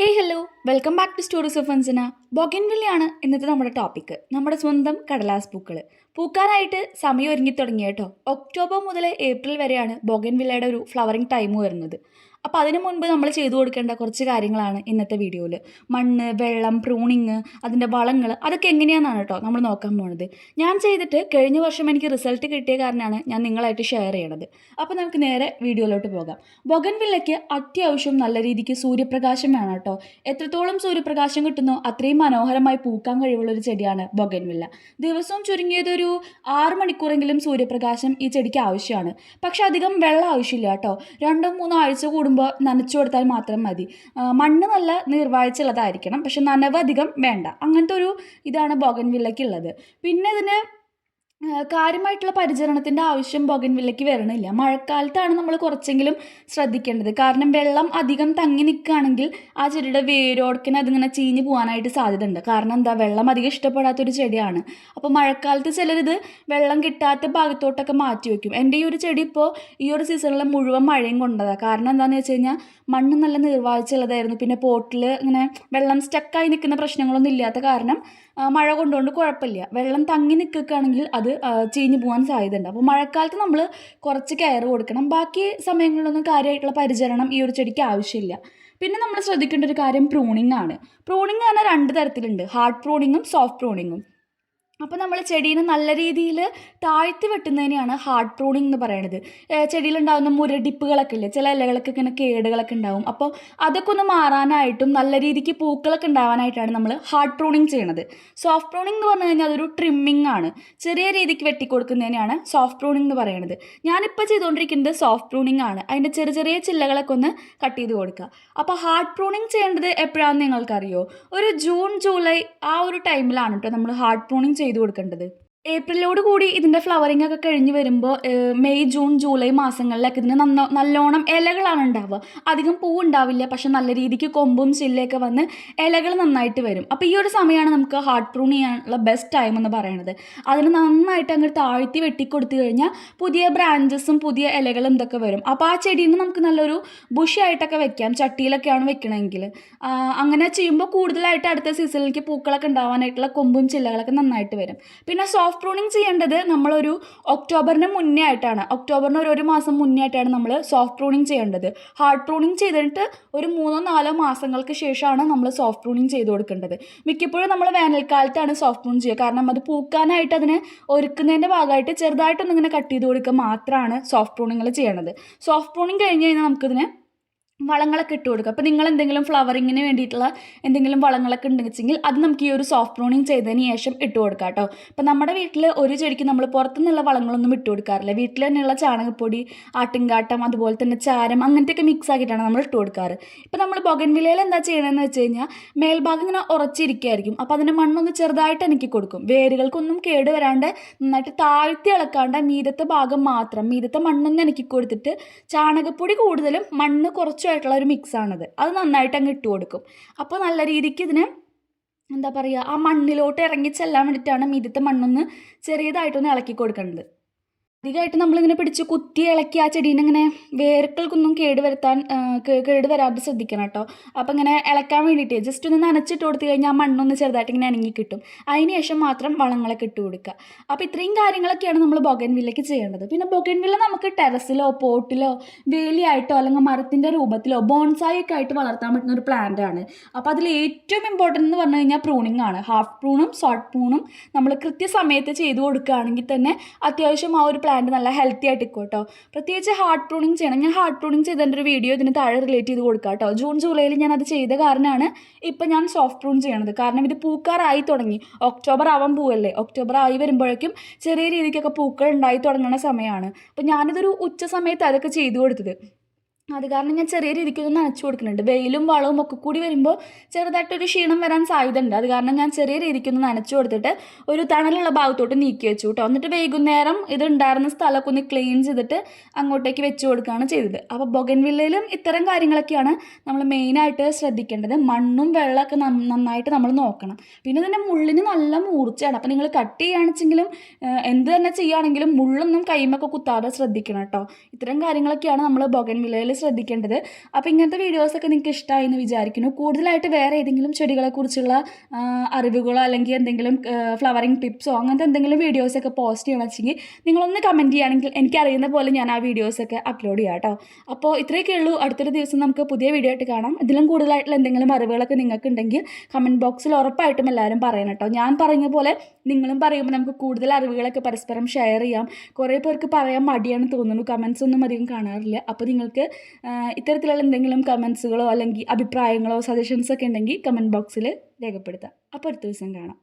Hello welcome back to stories of Anjana. ബൊഗൻവില്ലയാണ് ഇന്നത്തെ നമ്മുടെ ടോപ്പിക്ക്. നമ്മുടെ സ്വന്തം കടലാസ് പൂക്കൾ പൂക്കാനായിട്ട് സമയം ഒരുങ്ങി തുടങ്ങി കേട്ടോ. ഒക്ടോബർ മുതൽ ഏപ്രിൽ വരെയാണ് ബൊഗൻവില്ലയുടെ ഒരു ഫ്ലവറിങ് ടൈം വരുന്നത്. അപ്പോൾ അതിന് മുൻപ് നമ്മൾ ചെയ്തു കൊടുക്കേണ്ട കുറച്ച് കാര്യങ്ങളാണ് ഇന്നത്തെ വീഡിയോയിൽ. മണ്ണ്, വെള്ളം, പ്രൂണിങ്, അതിൻ്റെ വളങ്ങൾ, അതൊക്കെ എങ്ങനെയാണെന്നാണ് കേട്ടോ നമ്മൾ നോക്കാൻ പോകുന്നത്. ഞാൻ ചെയ്തിട്ട് കഴിഞ്ഞ വർഷം എനിക്ക് റിസൾട്ട് കിട്ടിയ കാരണമാണ് ഞാൻ നിങ്ങളായിട്ട് ഷെയർ ചെയ്യണത്. അപ്പോൾ നമുക്ക് നേരെ വീഡിയോയിലോട്ട് പോകാം. ബൊഗൻവില്ലയ്ക്ക് അത്യാവശ്യം നല്ല രീതിക്ക് സൂര്യപ്രകാശം വേണം കേട്ടോ. എത്രത്തോളം സൂര്യപ്രകാശം കിട്ടുന്നോ അത്രയും മനോഹരമായി പൂക്കാൻ കഴിവുള്ളൊരു ചെടിയാണ് ബൊഗൻവില്ല. ദിവസവും ചുരുങ്ങിയതൊരു 6 മണിക്കൂറെങ്കിലും സൂര്യപ്രകാശം ഈ ചെടിക്ക് ആവശ്യമാണ്. പക്ഷെ അധികം വെള്ളം ആവശ്യമില്ല കേട്ടോ. 2-3 ആഴ്ച കൂടുമ്പോൾ നനച്ചു കൊടുത്താൽ മാത്രം മതി. മണ്ണ് നല്ല നീർവാഴ്ചയുള്ളതായിരിക്കണം, പക്ഷെ നനവ് അധികം വേണ്ട. അങ്ങനത്തെ ഒരു ഇതാണ് ബൊഗൻവില്ലയ്ക്കുള്ളത്. പിന്നെ ഇതിന് കാര്യമായിട്ടുള്ള പരിചരണത്തിൻ്റെ ആവശ്യം ബൊഗൻവില്ലയ്ക്ക് വരണില്ല. മഴക്കാലത്താണ് നമ്മൾ കുറച്ചെങ്കിലും ശ്രദ്ധിക്കേണ്ടത്. കാരണം വെള്ളം അധികം തങ്ങി നിൽക്കുകയാണെങ്കിൽ ആ ചെടിയുടെ വേരോടക്കിന് അതിങ്ങനെ ചീഞ്ഞ് പോകാനായിട്ട് സാധ്യതയുണ്ട്. കാരണം എന്താ, വെള്ളം അധികം ഇഷ്ടപ്പെടാത്തൊരു ചെടിയാണ്. അപ്പോൾ മഴക്കാലത്ത് ചിലരിത് വെള്ളം കിട്ടാത്ത ഭാഗത്തോട്ടൊക്കെ മാറ്റി വയ്ക്കും. എൻ്റെ ഈ ഒരു ചെടി ഇപ്പോൾ ഈ ഒരു സീസണിൽ മുഴുവൻ മഴയും കൊണ്ടതാണ്. കാരണം എന്താണെന്ന് വെച്ച് കഴിഞ്ഞാൽ മണ്ണ് നല്ല നീർവാഴ്ചയുള്ളതായിരുന്നു. പിന്നെ പോട്ടിൽ ഇങ്ങനെ വെള്ളം സ്റ്റക്കായി നിൽക്കുന്ന പ്രശ്നങ്ങളൊന്നും ഇല്ലാത്ത കാരണം മഴ കൊണ്ടുകൊണ്ട് കുഴപ്പമില്ല. വെള്ളം തങ്ങി നിൽക്കുകയാണെങ്കിൽ അത് ചീഞ്ഞ് പോകാൻ സാധ്യതയുണ്ട്. അപ്പോൾ മഴക്കാലത്ത് നമ്മൾ കുറച്ച് കെയർ കൊടുക്കണം. ബാക്കി സമയങ്ങളിലൊന്നും കാര്യമായിട്ടുള്ള പരിചരണം ഈ ഒരു ചെടിക്ക് ആവശ്യമില്ല. പിന്നെ നമ്മൾ ശ്രദ്ധിക്കേണ്ട ഒരു കാര്യം പ്രൂണിങ് ആണ്. പ്രൂണിങ് തന്നെ 2 തരത്തിലുണ്ട്, ഹാർഡ് പ്രൂണിങ്ങും സോഫ്റ്റ് പ്രൂണിങ്ങും. അപ്പോൾ നമ്മൾ ചെടീനെ നല്ല രീതിയിൽ താഴ്ത്തി വെട്ടുന്നതിനെയാണ് ഹാർഡ് പ്രൂണിങ് എന്ന് പറയുന്നത്. ചെടിയിലുണ്ടാകുന്ന മുരടിപ്പുകളൊക്കെ ഇല്ലേ, ചില ഇലകളൊക്കെ ഇങ്ങനെ കേടുകളൊക്കെ ഉണ്ടാവും. അപ്പോൾ അതൊക്കെ ഒന്ന് മാറാനായിട്ടും നല്ല രീതിക്ക് പൂക്കളൊക്കെ ഉണ്ടാവാനായിട്ടാണ് നമ്മൾ ഹാർഡ് പ്രൂണിങ് ചെയ്യണത്. സോഫ്റ്റ് പ്രൂണിങ് എന്ന് പറഞ്ഞു കഴിഞ്ഞാൽ അതൊരു ട്രിമ്മിങ് ആണ്. ചെറിയ രീതിക്ക് വെട്ടിക്കൊടുക്കുന്നതിനെയാണ് സോഫ്റ്റ് പ്രൂണിങ് എന്ന് പറയുന്നത്. ഞാനിപ്പോൾ ചെയ്തുകൊണ്ടിരിക്കുന്നത് സോഫ്റ്റ് പ്രൂണിങ് ആണ്. അതിൻ്റെ ചെറിയ ചെറിയ ചില്ലകളൊക്കെ ഒന്ന് കട്ട് ചെയ്ത് കൊടുക്കുക. അപ്പോൾ ഹാർഡ് പ്രൂണിങ് ചെയ്യേണ്ടത് എപ്പോഴാണെന്ന് നിങ്ങൾക്കറിയോ? ഒരു ജൂൺ ജൂലൈ ആ ഒരു ടൈമിലാണ് കേട്ടോ നമ്മൾ ഹാർഡ് പ്രൂണിങ് ചെയ്ത് കൊടുക്കേണ്ടത്. ഏപ്രിലോട് കൂടി ഇതിൻ്റെ ഫ്ലവറിങ് ഒക്കെ കഴിഞ്ഞ് വരുമ്പോൾ മെയ് ജൂൺ ജൂലൈ മാസങ്ങളിലൊക്കെ ഇതിന് നല്ലോണം ഇലകളാണ് ഉണ്ടാവുക. അധികം പൂ ഉണ്ടാവില്ല, പക്ഷെ നല്ല രീതിക്ക് കൊമ്പും ചില്ലയൊക്കെ വന്ന് ഇലകൾ നന്നായിട്ട് വരും. അപ്പോൾ ഈ ഒരു സമയമാണ് നമുക്ക് ഹാർഡ് പ്രൂൺ ചെയ്യാനുള്ള ബെസ്റ്റ് ടൈം എന്ന് പറയുന്നത്. അതിന് നന്നായിട്ട് അങ്ങ് താഴ്ത്തി വെട്ടിക്കൊടുത്തു കഴിഞ്ഞാൽ പുതിയ ബ്രാഞ്ചസും പുതിയ ഇലകളും ഇതൊക്കെ വരും. അപ്പോൾ ആ ചെടീനെ നമുക്ക് നല്ലൊരു ബുഷിയായിട്ടൊക്കെ വെക്കാം, ചട്ടിയിലൊക്കെയാണ് വെക്കണമെങ്കിൽ. അങ്ങനെ ചെയ്യുമ്പോൾ കൂടുതലായിട്ട് അടുത്ത സീസണിലേക്ക് പൂക്കളൊക്കെ ഉണ്ടാവാനായിട്ടുള്ള കൊമ്പും ചില്ലകളൊക്കെ നന്നായിട്ട് വരും. പിന്നെ സോഫ്റ്റ് പ്രൂണിങ് ചെയ്യേണ്ടത് നമ്മളൊരു ഒക്ടോബറിന് മുന്നേ ആയിട്ടാണ്. ഒക്ടോബറിന് ഒരു മാസം മുന്നേ ആയിട്ടാണ് നമ്മൾ സോഫ്റ്റ് പ്രൂണിങ് ചെയ്യേണ്ടത്. ഹാർഡ് പ്രൂണിങ് ചെയ്തിട്ട് ഒരു 3-4 മാസങ്ങൾക്ക് ശേഷമാണ് നമ്മൾ സോഫ്റ്റ് പ്രൂണിങ് ചെയ്ത് കൊടുക്കേണ്ടത്. മിക്കപ്പോഴും നമ്മൾ വേനൽക്കാലത്താണ് സോഫ്റ്റ് പ്രൂൺ ചെയ്യുക. കാരണം അത് പൂക്കാനായിട്ട് അതിന് ഒരുക്കുന്നതിൻ്റെ ഭാഗമായിട്ട് ചെറുതായിട്ടൊന്നിങ്ങനെ കട്ട് ചെയ്ത് കൊടുക്കുക മാത്രമാണ് സോഫ്റ്റ് പ്രൂണിങ്ങിൽ ചെയ്യണത്. സോഫ്റ്റ് പ്രൂണിങ് കഴിഞ്ഞ് കഴിഞ്ഞാൽ നമുക്കിതിന് വളങ്ങളൊക്കെ ഇട്ട് കൊടുക്കുക. അപ്പോൾ നിങ്ങൾ എന്തെങ്കിലും ഫ്ലവറിങ്ങിന് വേണ്ടിയിട്ടുള്ള എന്തെങ്കിലും വളങ്ങളൊക്കെ ഉണ്ടെങ്കിൽ അത് നമുക്ക് ഈ ഒരു സോഫ്റ്റ് പ്രൂണിങ് ചെയ്തതിന് ശേഷം ഇട്ട് കൊടുക്കാം കേട്ടോ. അപ്പോൾ നമ്മുടെ വീട്ടിൽ ഒരു ചെടിക്ക് നമ്മൾ പുറത്തുനിന്നുള്ള വളങ്ങളൊന്നും ഇട്ട് കൊടുക്കാറില്ല. വീട്ടിൽ തന്നെയുള്ള ചാണകപ്പൊടി, ആട്ടിൻകാട്ടം, അതുപോലെ തന്നെ ചാരം, അങ്ങനത്തെയൊക്കെ മിക്സ് ആക്കിയിട്ടാണ് നമ്മൾ ഇട്ട് കൊടുക്കാറ്. ഇപ്പോൾ നമ്മൾ ബൊഗൻവില്ലയിൽ എന്താ ചെയ്യണമെന്ന് വെച്ച് കഴിഞ്ഞാൽ മേൽഭാഗം ഇങ്ങനെ ഉറച്ചിരിക്കുകയായിരിക്കും. അപ്പോൾ അതിൻ്റെ മണ്ണൊന്ന് ചെറുതായിട്ട് എനിക്ക് കൊടുക്കും. വേരുകൾക്കൊന്നും കേട് വരാണ്ട് നന്നായിട്ട് താഴ്ത്തി ഇളക്കാണ്ട് മീദത്തെ ഭാഗം മാത്രം, മീദത്തെ മണ്ണൊന്ന് എനിക്ക് കൊടുത്തിട്ട് ചാണകപ്പൊടി കൂടുതലും മണ്ണ് കുറച്ചും ആയിട്ടുള്ള ഒരു മിക്സാണത്. അത് നന്നായിട്ട് അങ്ങ് ഇട്ട് കൊടുക്കും. അപ്പോൾ നല്ല രീതിക്ക് ഇതിന് എന്താ പറയുക, ആ മണ്ണിലോട്ട് ഇറങ്ങി ചെല്ലാൻ വേണ്ടിയിട്ടാണ് മീദത്തെ മണ്ണൊന്ന് ചെറിയതായിട്ടൊന്ന് ഇളക്കി കൊടുക്കേണ്ടത്. അധികമായിട്ട് നമ്മളിങ്ങനെ പിടിച്ച് കുത്തി ഇളക്കി ആ ചെടീനെ ഇങ്ങനെ വേരുകൾക്കൊന്നും കേട് വരാതെ ശ്രദ്ധിക്കണം കേട്ടോ. അപ്പോൾ ഇങ്ങനെ ഇളക്കാൻ വേണ്ടിയിട്ട് ജസ്റ്റ് ഒന്ന് നനച്ചിട്ട് കൊടുത്തു കഴിഞ്ഞാൽ ആ മണ്ണൊന്ന് ചെറുതായിട്ട് ഇങ്ങനെ അനങ്ങി കിട്ടും. അതിന് ശേഷം മാത്രം വളങ്ങളൊക്കെ ഇട്ട് കൊടുക്കുക. അപ്പോൾ ഇത്രയും കാര്യങ്ങളൊക്കെയാണ് നമ്മൾ ബൊഗൻവില്ലയ്ക്ക് ചെയ്യേണ്ടത്. പിന്നെ ബൊഗൻവില്ല നമുക്ക് ടെറസിലോ പോട്ടിലോ വേലിയായിട്ടോ അല്ലെങ്കിൽ മരത്തിൻ്റെ രൂപത്തിലോ ബോൺസായി ഒക്കെ ആയിട്ട് വളർത്താൻ പറ്റുന്ന ഒരു പ്ലാന്റ് ആണ്. അപ്പോൾ അതിൽ ഏറ്റവും ഇമ്പോർട്ടൻ്റ് എന്ന് പറഞ്ഞു കഴിഞ്ഞാൽ പ്രൂണിങ് ആണ്. ഹാഫ് പ്രൂണും ഷോർട്ട് പ്രൂണും നമ്മൾ കൃത്യസമയത്ത് ചെയ്ത് കൊടുക്കുകയാണെങ്കിൽ തന്നെ അത്യാവശ്യം ആ ഒരു പ്ലാന്റ് നല്ല ഹെൽത്തി ആയിട്ട് നിൽക്കും കേട്ടോ. പ്രത്യേകിച്ച് ഹാർഡ് പ്രൂണിങ് ചെയ്യണം. ഞാൻ ഹാർഡ് പ്രൂണിങ് ചെയ്തതിൻ്റെ ഒരു വീഡിയോ ഇതിന് താഴെ റിലേറ്റ് ചെയ്ത് കൊടുക്കാം കേട്ടോ. ജൂൺ ജൂലൈയിൽ ഞാൻ അത് ചെയ്ത കാരണമാണ് ഇപ്പം ഞാൻ സോഫ്റ്റ് പ്രൂൺ ചെയ്യണത്. കാരണം ഇത് പൂക്കാറായി തുടങ്ങി. ഒക്ടോബർ ആവാൻ പോവല്ലേ. ഒക്ടോബർ ആയി വരുമ്പോഴേക്കും ചെറിയ രീതിക്കൊക്കെ പൂക്കൾ ഉണ്ടായി തുടങ്ങുന്ന സമയമാണ്. അപ്പോൾ ഞാനിതൊരു ഉച്ച സമയത്ത് അതൊക്കെ ചെയ്തു കൊടുത്തത്. അത് കാരണം ഞാൻ ചെറിയ രീതിക്കൊന്ന് നനച്ചു കൊടുക്കുന്നുണ്ട്. വെയിലും വളവും ഒക്കെ കൂടി വരുമ്പോൾ ചെറുതായിട്ടൊരു ക്ഷീണം വരാൻ സാധ്യതയുണ്ട്. അത് കാരണം ഞാൻ ചെറിയ രീതിക്കൊന്ന് നനച്ചു കൊടുത്തിട്ട് ഒരു തണലുള്ള ഭാഗത്തോട്ട് നീക്കി വെച്ചു കേട്ടോ. എന്നിട്ട് വൈകുന്നേരം ഇത് ഉണ്ടായിരുന്ന സ്ഥലമൊക്കെ ഒന്ന് ക്ലീൻ ചെയ്തിട്ട് അങ്ങോട്ടേക്ക് വെച്ച് കൊടുക്കുകയാണ് ചെയ്തത്. അപ്പോൾ ബൊഗൻവില്ലയിലും ഇത്തരം കാര്യങ്ങളൊക്കെയാണ് നമ്മൾ മെയിനായിട്ട് ശ്രദ്ധിക്കേണ്ടത്. മണ്ണും വെള്ളമൊക്കെ നന്നായിട്ട് നമ്മൾ നോക്കണം. പിന്നെ ഇതിൻ്റെ മുള്ളിന് നല്ല മൂർച്ചയാണ്. അപ്പോൾ നിങ്ങൾ കട്ട് ചെയ്യുകയാണെങ്കിലും എന്ത് തന്നെ ചെയ്യുകയാണെങ്കിലും മുള്ളൊന്നും കൈമൊക്കെ കുത്താതെ ശ്രദ്ധിക്കണം കേട്ടോ. ഇത്തരം കാര്യങ്ങളൊക്കെയാണ് നമ്മൾ ബൊഗൻവില്ലയിൽ ശ്രദ്ധിക്കേണ്ടത്. അപ്പോൾ ഇങ്ങനത്തെ വീഡിയോസൊക്കെ നിങ്ങൾക്ക് ഇഷ്ടമായി എന്ന് വിചാരിക്കുന്നു. കൂടുതലായിട്ട് വേറെ ഏതെങ്കിലും ചെടികളെക്കുറിച്ചുള്ള അറിവുകളോ അല്ലെങ്കിൽ എന്തെങ്കിലും ഫ്ലവറിങ് ടിപ്സോ അങ്ങനത്തെ എന്തെങ്കിലും വീഡിയോസൊക്കെ പോസ്റ്റ് ചെയ്യണമെന്ന് വെച്ചെങ്കിൽ നിങ്ങളൊന്ന് കമൻറ്റ് ചെയ്യുകയാണെങ്കിൽ എനിക്കറിയുന്ന പോലെ ഞാൻ ആ വീഡിയോസൊക്കെ അപ്ലോഡ് ചെയ്യാം കേട്ടോ. അപ്പോൾ ഇത്രയൊക്കെ ഉള്ളൂ. അടുത്തൊരു ദിവസം നമുക്ക് പുതിയ വീഡിയോ ആയിട്ട് കാണാം. ഇതിലും കൂടുതലായിട്ടുള്ള എന്തെങ്കിലും അറിവുകളൊക്കെ നിങ്ങൾക്കുണ്ടെങ്കിൽ കമൻറ്റ് ബോക്സിൽ ഉറപ്പായിട്ടും എല്ലാവരും പറയണം കേട്ടോ. ഞാൻ പറയുന്ന പോലെ നിങ്ങളും പറയുമ്പോൾ നമുക്ക് കൂടുതൽ അറിവുകളൊക്കെ പരസ്പരം ഷെയർ ചെയ്യാം. കുറേ പേർക്ക് പറയാൻ മടിയാണെന്ന് തോന്നുന്നു, കമൻസ് ഒന്നും അധികം കാണാറില്ല. അപ്പോൾ നിങ്ങൾക്ക് ഇത്തരത്തിലുള്ള എന്തെങ്കിലും കമൻസുകളോ അല്ലെങ്കിൽ അഭിപ്രായങ്ങളോ സജഷൻസൊക്കെ ഉണ്ടെങ്കിൽ കമൻറ്റ് ബോക്സിൽ രേഖപ്പെടുത്താം. അപ്പോൾ അടുത്ത ദിവസം കാണാം.